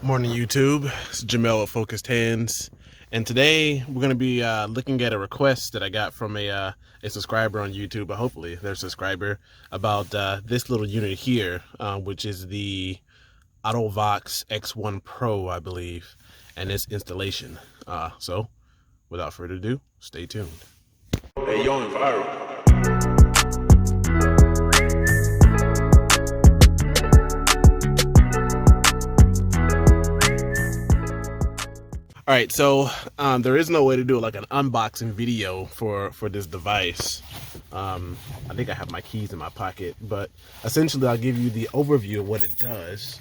Morning YouTube, it's Jamel with Focused Hands, and today we're going to be looking at a request that I got from a subscriber on YouTube, but hopefully they're a subscriber, about this little unit here, which is the Auto-Vox X1 Pro, I believe, and its installation. So without further ado, stay tuned. Hey, young viral. All right, so there is no way to do like an unboxing video for this device. I think I have my keys in my pocket, but essentially I'll give you the overview of what it does.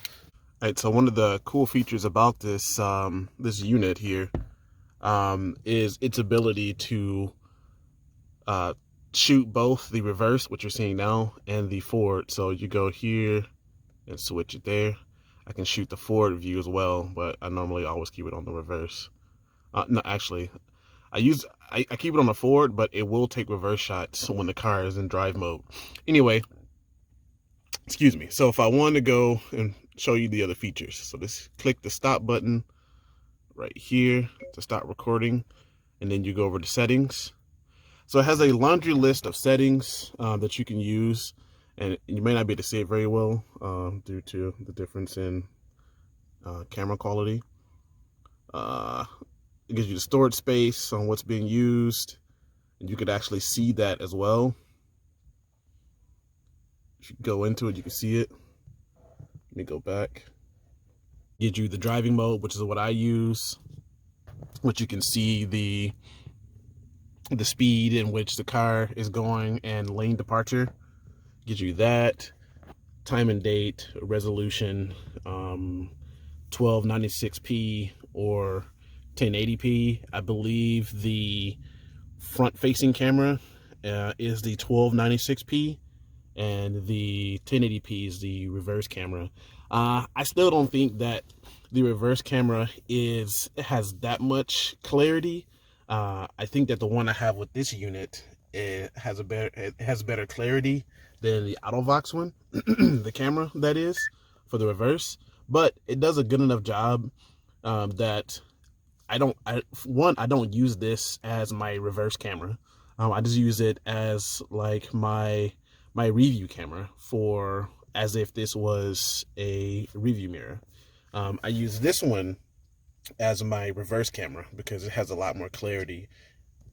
All right, so one of the cool features about this this unit here is its ability to shoot both the reverse, which you're seeing now, and the forward. So you go here and switch it there. I can shoot the forward view as well, but I normally always keep it on the reverse. No, actually, I keep it on the forward, but it will take reverse shots when the car is in drive mode. Anyway, excuse me. So if I want to go and show you the other features, so just click the stop button right here to stop recording, and then you go over to settings. So it has a laundry list of settings that you can use. And you may not be able to see it very well due to the difference in camera quality. It gives you the storage space on what's being used, and you could actually see that as well. If you go into it, you can see it. Let me go back. Gives you the driving mode, which is what I use, which you can see the speed in which the car is going and lane departure. Gives you that, time and date, resolution, 1296p or 1080p. I believe the front-facing camera is the 1296p, and the 1080p is the reverse camera. I still don't think that the reverse camera has that much clarity. I think that the one I have with this unit has better clarity than the Auto-Vox one, the camera that is, for the reverse. But it does a good enough job that I don't use this as my reverse camera. I just use it as like my review camera, for as if this was a review mirror. I use this one as my reverse camera because it has a lot more clarity,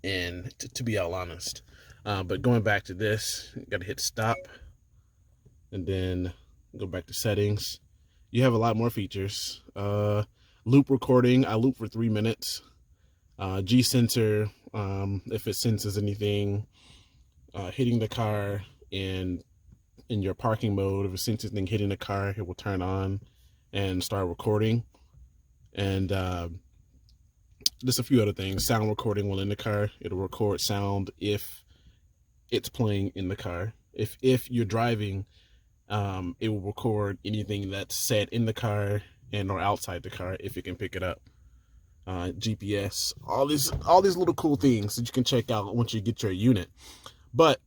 and to be all honest. But going back to this, you gotta hit stop and then go back to settings. You have a lot more features. Loop recording, I loop for 3 minutes. G sensor, if it senses anything hitting the car in your parking mode, if it senses anything hitting the car, it will turn on and start recording. And just a few other things. Sound recording while in the car. It'll record sound if it's playing in the car. If you're driving, it will record anything that's said in the car and or outside the car if it can pick it up. GPS, all these little cool things that you can check out once you get your unit. But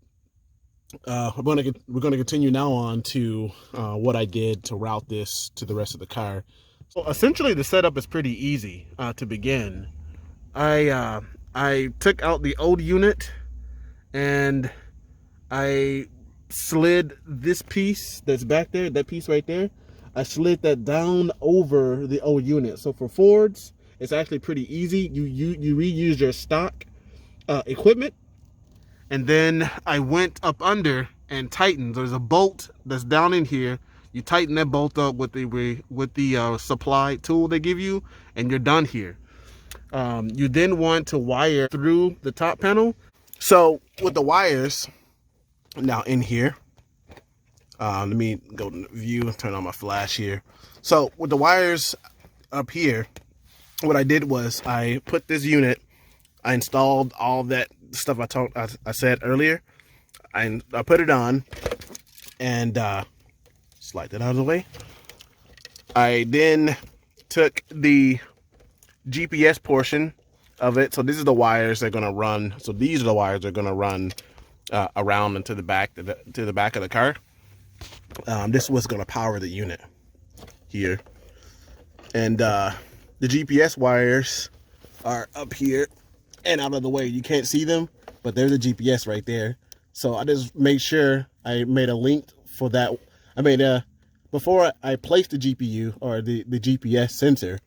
we're going to continue now on to what I did to route this to the rest of the car. So essentially the setup is pretty easy to begin. I took out the old unit and I slid this piece that's back there, that piece right there, I slid that down over the old unit. So for Fords, it's actually pretty easy. You reuse your stock equipment, and then I went up under and tightened. There's a bolt that's down in here. You tighten that bolt up with the supply tool they give you, and you're done here. You then want to wire through the top panel. So with the wires now in here, let me go to view, turn on my flash here. So with the wires up here, what I did was I put this unit, I installed all that stuff I said earlier. I put it on and slide that out of the way. I then took the GPS portion of it. So this is the wires they're going to run. So these are the wires they're going to run around into the back of the car. This is what's going to power the unit here. And the GPS wires are up here and out of the way. You can't see them, but there's a GPS right there. So I just made sure I made a link for that. I made before I placed the GPU or the GPS sensor,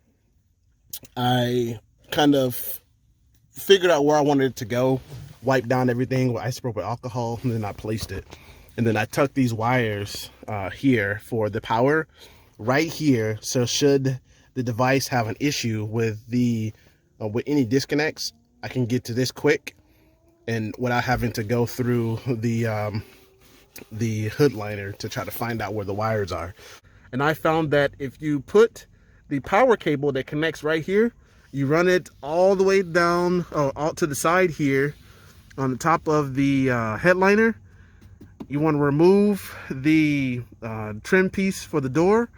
I kind of figured out where I wanted it to go, wiped down everything with isopropyl alcohol, and then I placed it. And then I tucked these wires here for the power right here. So should the device have an issue with the with any disconnects, I can get to this quick and without having to go through the hood liner to try to find out where the wires are. And I found that if you put the power cable that connects right here, you run it all the way down out to the side here on the top of the headliner. You want to remove the trim piece for the door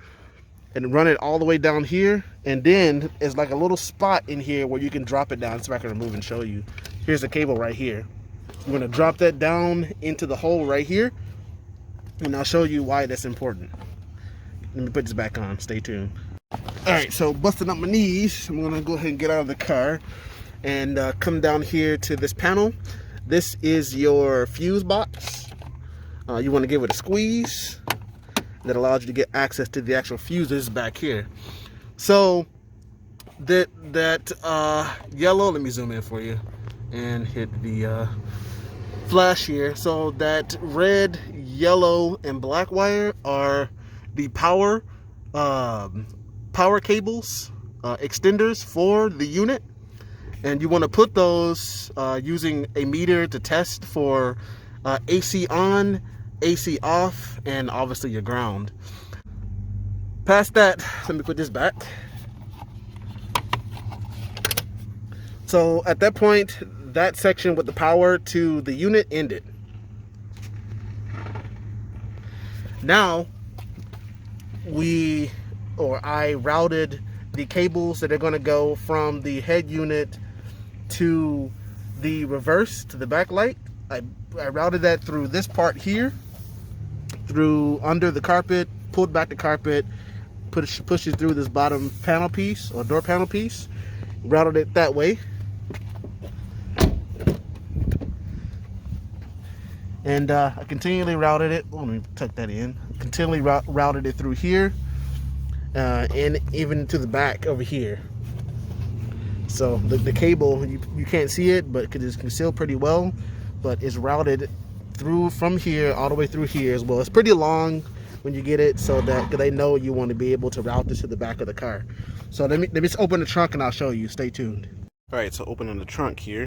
and run it all the way down here, and then it's like a little spot in here where you can drop it down. So I can remove and show you. Here's the cable right here. I'm going to drop that down into the hole right here, and I'll show you why that's important. Let me put this back on. Stay tuned. Alright, so busting up my knees, I'm going to go ahead and get out of the car and come down here to this panel. This is your fuse box. You want to give it a squeeze. That allows you to get access to the actual fuses back here. So that yellow, let me zoom in for you and hit the flash here. So that red, yellow, and black wire are the power cables, extenders for the unit. And you want to put those using a meter to test for AC on, AC off, and obviously your ground. Past that, let me put this back. So at that point, that section with the power to the unit ended. Now I routed the cables that are going to go from the head unit to the reverse, to the backlight. I routed that through this part here, through under the carpet, pulled back the carpet, pushed it through this bottom panel piece or door panel piece, routed it that way. And I continually routed it. Let me tuck that in. Continually routed it through here, and even to the back over here. So the cable, you can't see it, but it's concealed pretty well. But it's routed through from here all the way through here as well. It's pretty long when you get it, so that they know you want to be able to route this to the back of the car. So let me just open the trunk and I'll show you. Stay tuned. All right, so opening the trunk here.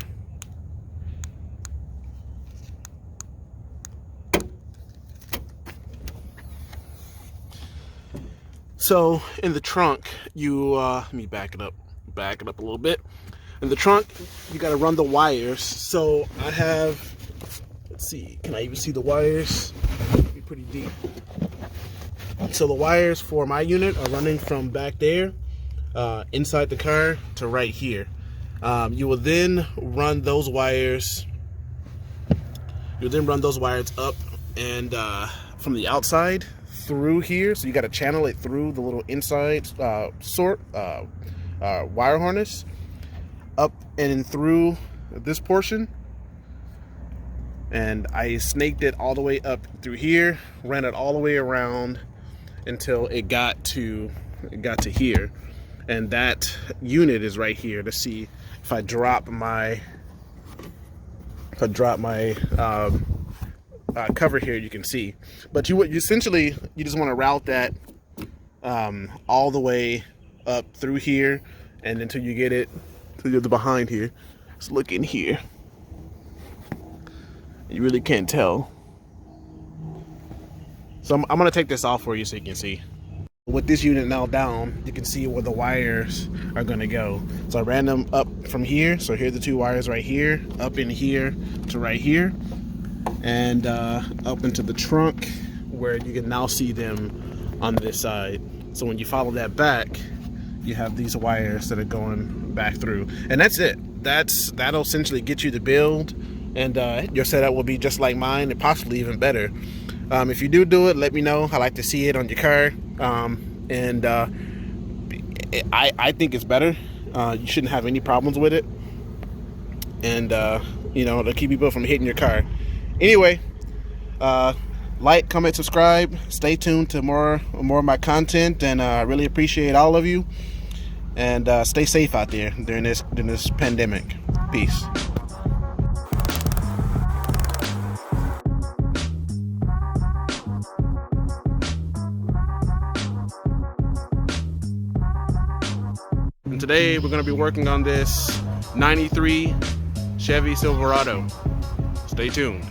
So in the trunk, you let me back it up a little bit. In the trunk, you got to run the wires. So I have, let's see, can I even see the wires? Be pretty deep. So the wires for my unit are running from back there, inside the car, to right here. You will then run those wires. You'll then run those wires up and from the outside through here. So you got to channel it through the little inside wire harness, up and through this portion. And I snaked it all the way up through here, ran it all the way around until it got to here. And that unit is right here. Let's see if I drop my cover here, you can see. But you essentially just want to route that all the way up through here, and until you get it to the behind here. Let's look in here. You really can't tell. So I'm going to take this off for you so you can see. With this unit now down, you can see where the wires are going to go. So I ran them up from here. So here are the two wires right here, up in here to right here, and up into the trunk where you can now see them on this side. So when you follow that back, you have these wires that are going back through. And that's it. That'll essentially get you the build, and your setup will be just like mine, and possibly even better. If you do it, let me know. I like to see it on your car. And I think it's better. You shouldn't have any problems with it, and you know, to keep people from hitting your car. Anyway, like, comment, subscribe. Stay tuned to more of my content, and I really appreciate all of you. And stay safe out there during this pandemic. Peace. And today we're going to be working on this '93 Chevy Silverado. Stay tuned.